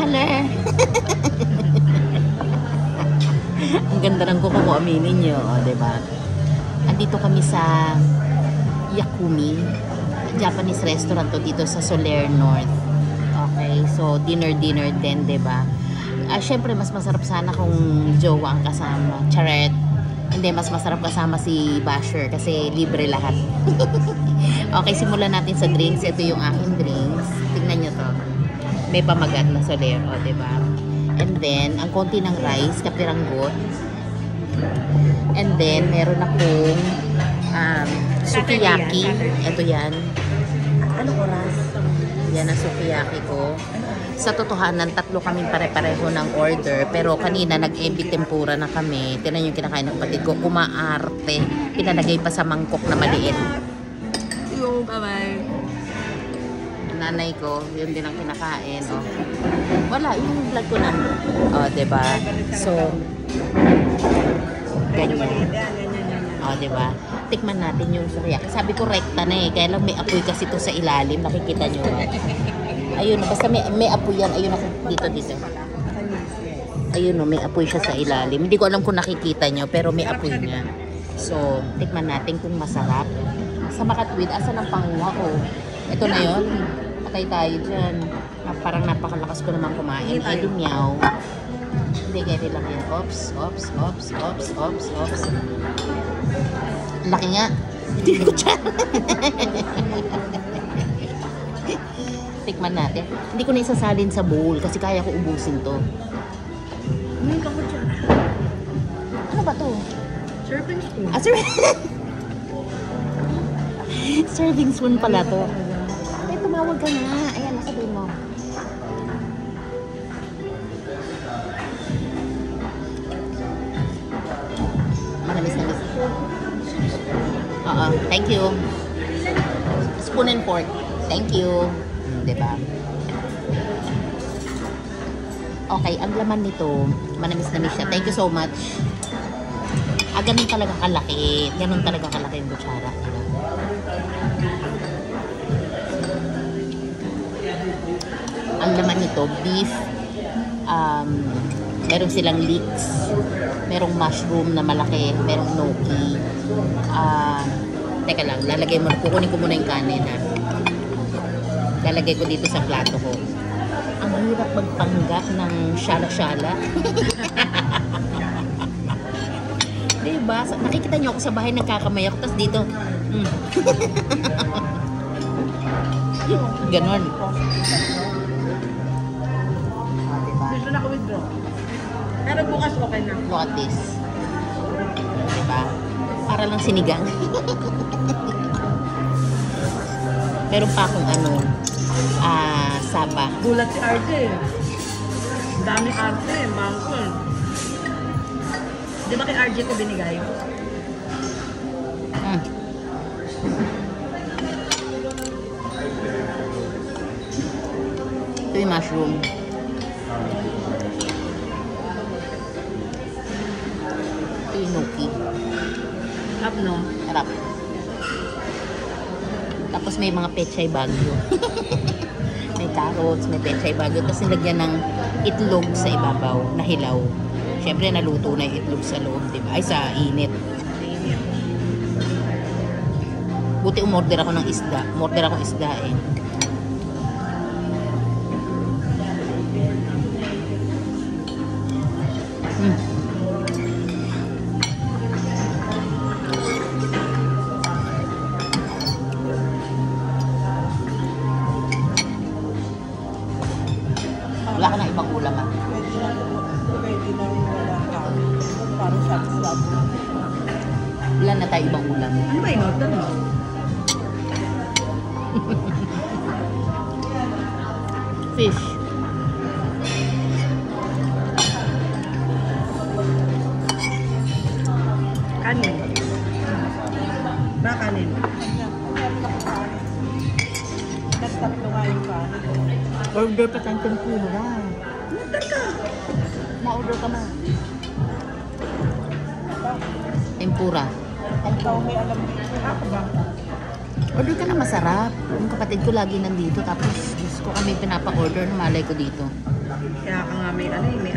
Hello. Ang ganda ng kuko ko, aminin nyo. O, diba? Andito kami sa Yakumi. Japanese restaurant to dito sa Soler North. Okay, so dinner din, diba? Syempre, mas masarap sana kung jowa ang kasama. Charet. Hindi, mas masarap kasama si Basher kasi libre lahat. Okay, simulan natin sa drinks. Ito yung aking drinks. Tingnan nyo to. May pamagat na Soler, o, diba? And then, ang konti ng rice, kapiranggot. And then, meron akong sukiyaki. Ito yan. Anong oras? Yan ang sukiyaki ko. Sa totohanan, 3 kaming pare-pareho ng order. Pero kanina, nag-ebi tempura na kami. Tinan yung kinakain ng kapatid ko. Umaarte. Pinalagay pa sa mangkok na maliit. Bye-bye. Nanay ko, yun din ang kinakain. Oh. Wala, yung vlog ko na. Oh, diba? So, ganyan. Oh, diba? Tikman natin yung sukiyaki. Sabi ko, rekta na eh. Kaya lang may apoy kasi to sa ilalim. Nakikita nyo ba? Ayun, basta may apoy yan. Ayun ako, dito. Ayun, no, may apoy siya sa ilalim. Hindi ko alam kung nakikita nyo, pero may apoy niya. So, tikman natin kung masarap. Sa Makatwid, asan ang panguha ko? Ito na yun. Patay tayo dyan. Parang napakalakas ko naman kumain. Ay, dumyaw. Hindi, gari lang yan. Ops. Laki nga. Hindi ko dyan. Tikman natin. Hindi ko na isasalin sa bowl kasi kaya ko ubusin to. Hindi ka ko dyan. Ano ba to? Serving spoon. Serving spoon pala to. Ay, tumawag ka na. Ayan, nasabihin mo. Manamis. Oo, thank you. Spoon and fork. Thank you. Diba? Okay, ang laman nito, manamis-namis siya. Thank you so much. Ganun talaga kalaki. Ganun talaga kalaki yung kutsara. Diba? Ang laman nito, beef, meron silang leeks, merong mushroom na malaki, merong gnocchi. Teka lang, kukunin ko muna yung kanin ha. Lalagay ko dito sa plato ko. Ang hirap magpanggap ng shala-shala. Diba? Nakikita niyo ako sa bahay, nagkakamay ako, tapos dito, ganon. Gusto na ko withdraw. Pero bukas okay na. Look at this. Diba? Para lang sinigang. Meron pa akong saba. Gulat si RJ. Dami RJ, bangkol. Di ba kay RJ ko binigay? Ito yung mushroom. Ito yung gnocchi. Up, no? Harap. Tapos may mga pechay bagyo. May carrots, may pechay bagyo. Tapos nilagyan ng itlog sa ibabaw na hilaw. Siyempre naluto na yung itlog sa loob, diba? Ay, sa init. Buti umorder ako ng isda. Umorder ako ng isda eh. Wala ka ng ibang ulam ah. Parang satisfied. Wala na tayo ibang ulam. Ano ba yung order mo? Fish. Kanin. Ba kanin? Nagtatlo nga yung kanin. Order pa tayong tempura. Ma-order ka na. Tempura. Ang tao may alam dito. Ako ba? Order ka na masarap. Yung kapatid ko lagi nandito. Tapos gusto ko kami pinapa-order. Malay ko dito. Kaya ka nga may ano eh, may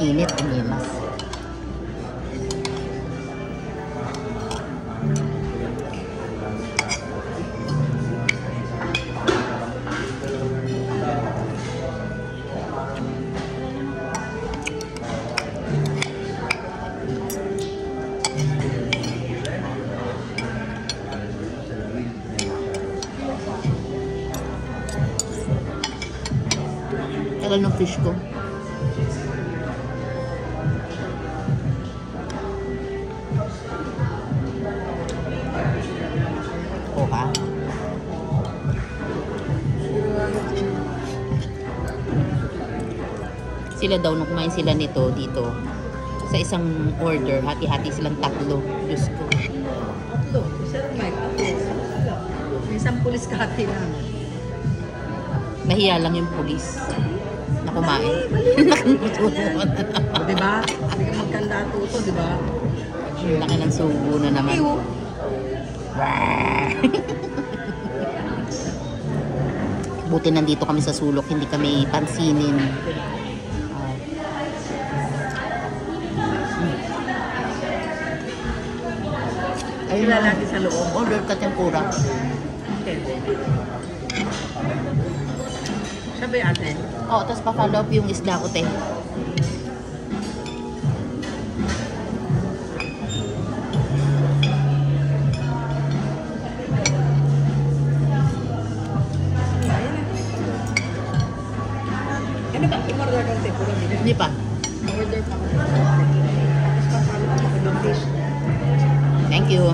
Init, umimas. Tagal ng fish ko. Oka. Sila daw, nung kumain sila nito dito, sa isang order, hati-hati silang 3. Diyos ko. Tatlo. Isa rin may tatlo. May isang pulis kahati lang. Nahiya lang yung pulis na kumain. Nakatutulungan na naman. O, diba? Hindi ka magkanda tuto, diba? Laki ng subo na naman. Ew. Buti nandito kami sa sulok, hindi kami pansinin. Ayun Sila na. lagi sa loob. Order ka tempura. Okay. Siya ba yung ate? Oo, tapos pa-follow up yung isda ko, te. Ano ba? Umorder ka ate? Puro hindi. Hindi pa. Order pa ko. Tapos papalo ako ng dish. Thank you.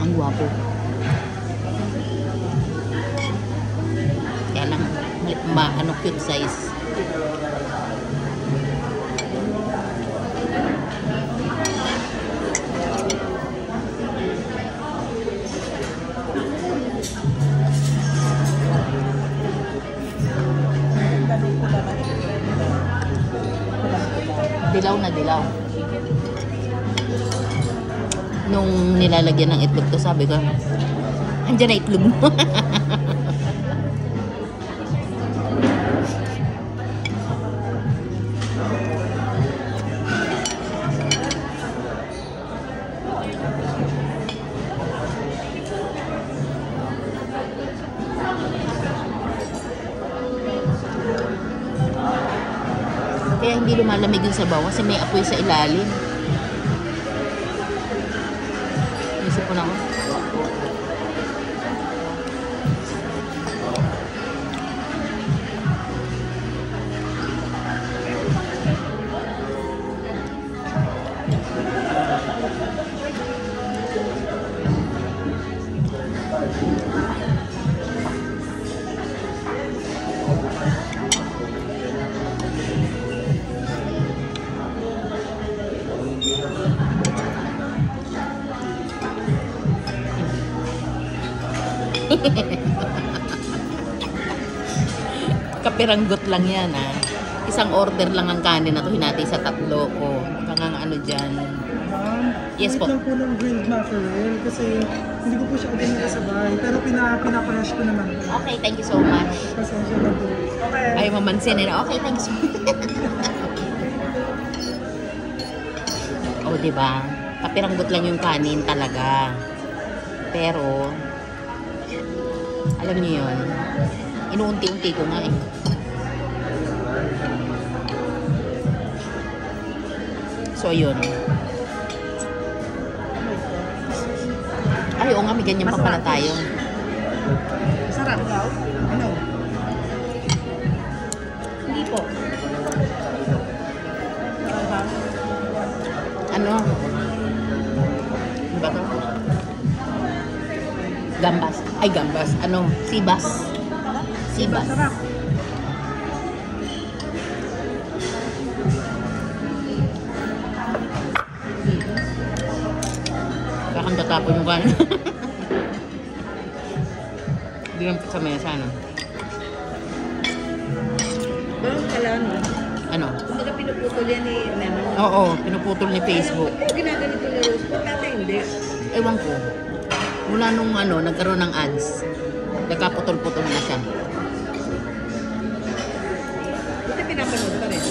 Ang gwapo. Kaya lang, ano, cute size. Dilaw na dilaw. Nung nilalagyan ng itlog to, sabi ko, andyan na itlog mo. Kaya hindi lumalamig yung sabaw kasi may apoy sa ilalim. Isip ko na ako. Kapiranggot lang yan, ah. Isang order lang ang kanin na to, hinati sa 3 ko. Kangang ano dyan. Yes po. Lang po ng grilled mackerel kasi hindi ko po siya agad nakasabay. Pero pinapanash ko naman. Okay, thank you so much. Pasensya na po. Okay. Ayaw mamansin eh. Okay, thanks. O, diba? Kapiranggot lang yung kanin talaga. Pero, alam niyo yun, inuunti-unti ko nga eh. So, yun. Ay, oo nga, may ganyan pa pala tayo. Sarap daw? Ano? Hindi po. Ano? Ano ba to? Gambas. Ay, gambas. Ano? Sibas. Sibas. Sarap. Bakang tatapon yung kanin. Hindi lang sa mesa, ano? Ganun pala, no? Ano? Kumbaga pinuputol yan ni Lemon. Oo, pinuputol ni Facebook. Ba't ginaganito ni Rose? Ba't dati hindi? Ewan ko. Mula nung ano, nagkaroon ng ads. Nagkaputol-putol na siya. Buti pinapanood pa rin.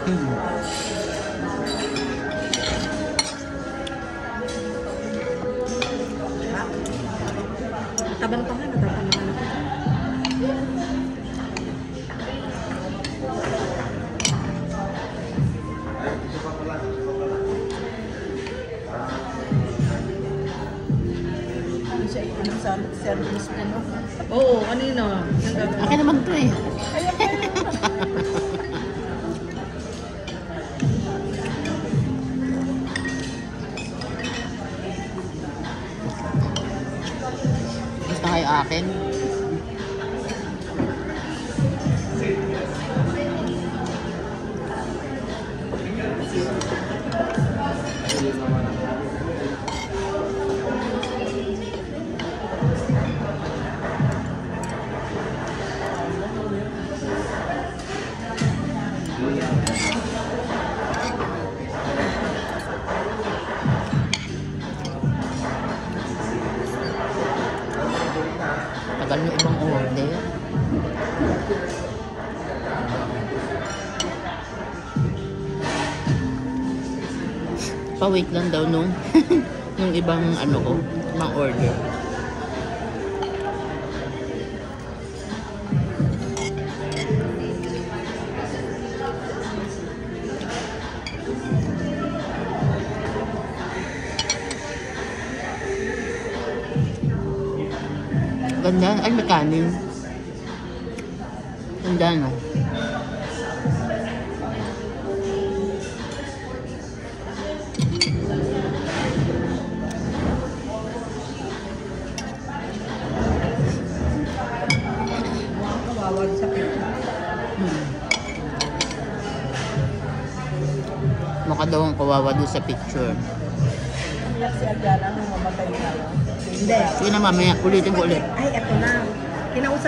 Hmm. Taban pa nga, natapan na ako. Service po, no? Oo, kanina. Akin naman to eh. Gusto kayo akin? Tagal nyo ibang order. Pa-wait lang daw nung nung ibang ano ko, ibang order. Ganda. Ay, may kanin. Ganda, no? Kawawa sa picture. Mukha daw ang kawawa doon sa picture. Umiyak si Adriana nung mamatay na. Hindi. Sige na mamaya, ulitin ko ulit. Ay, eto na. Kinausap